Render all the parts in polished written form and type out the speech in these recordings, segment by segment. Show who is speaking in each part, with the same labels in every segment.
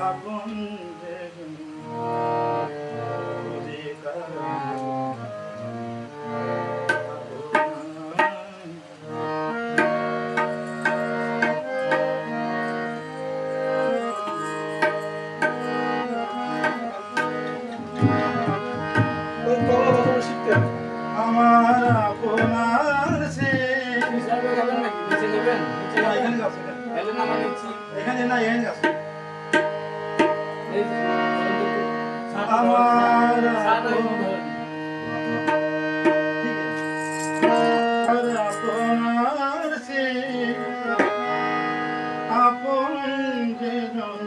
Speaker 1: আপন আমার আপনার সে এখানে না এখানে গাছ আমার আপনার সে আপন যে জন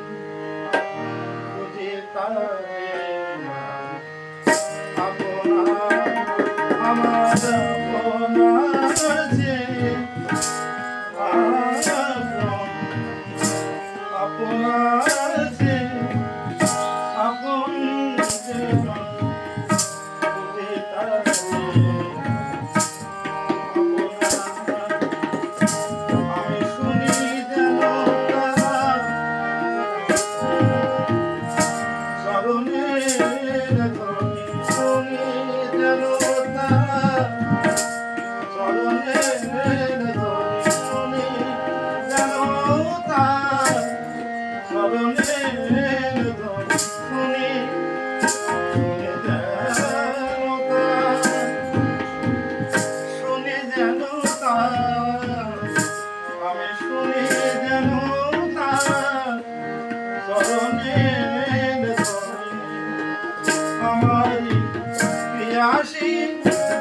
Speaker 1: খুঁজে তারে আমার আপনার যে আপনার যে আপন যে খুঁজে তারে আমি শুনি যেন চরণের ধ্বনি শুনি যেন চরণের ধ্বনি শুনি যেন চরণের ধ্বনি শুনি শুনি যেন আমি শুনি যেন চরণের আমার প্রিয়াসী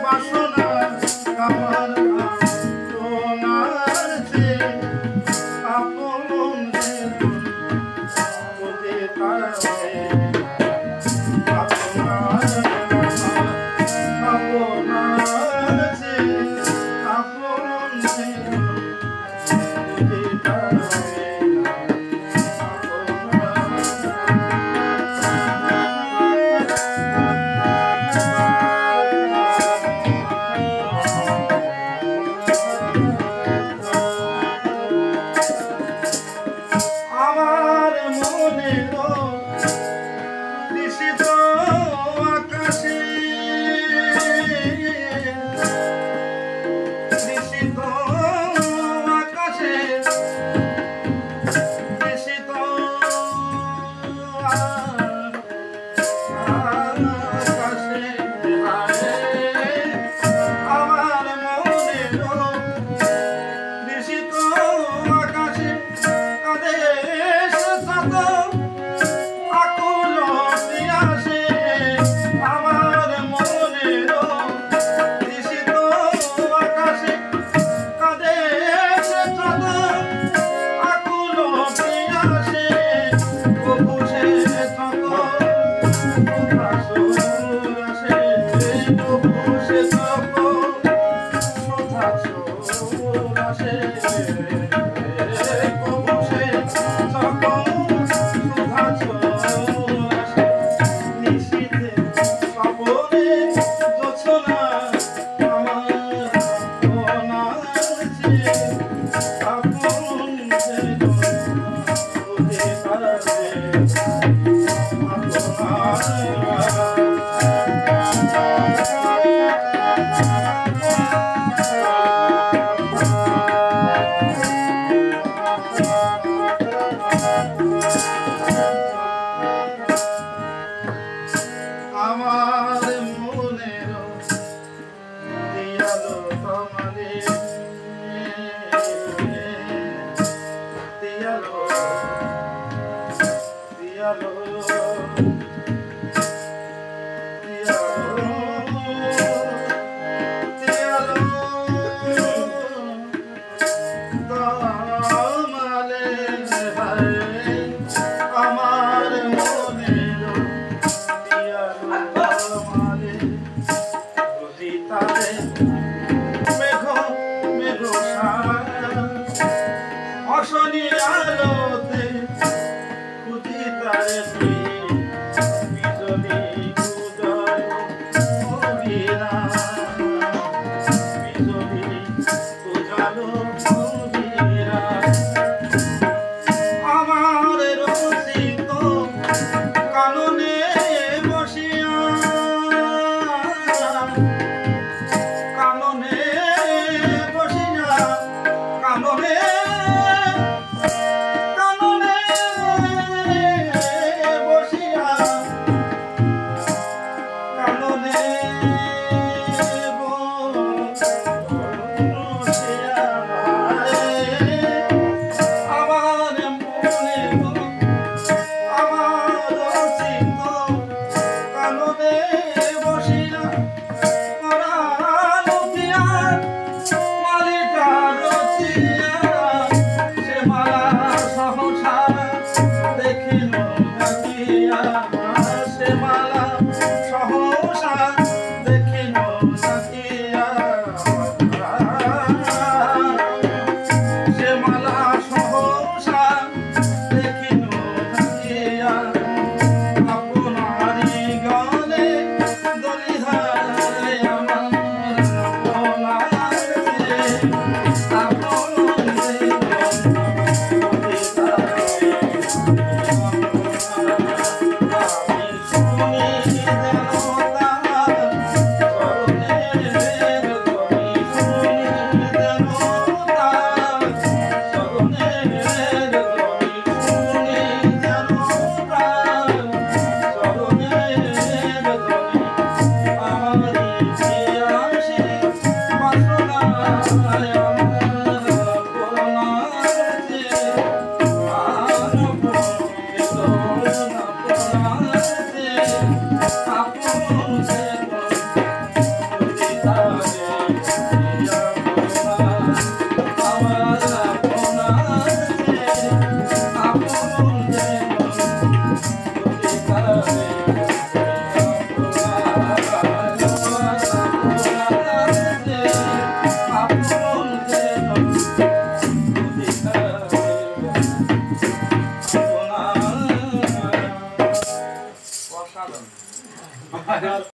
Speaker 1: বাসনা আমার আপনার যে আপন যে তারে আপনার যে আপন যে তারে আমার মনের নিশিত আকাশে নিশিত আকাশে নিশিত আকাশে আমার মনের নিশিত আকাশে আদেশ শত আকুল প্রিয়াসে আমার মনের নিশিত আকাশে আদেশ শত আকুল প্রিয়াসে কবুসে শত আসে কবুসে শত আসে আমার মনের দিয়ালো তোমারে দিয়ালো দিয়ালো আমার মনের অশনি আলোতে খুঁজি তারে
Speaker 2: আমার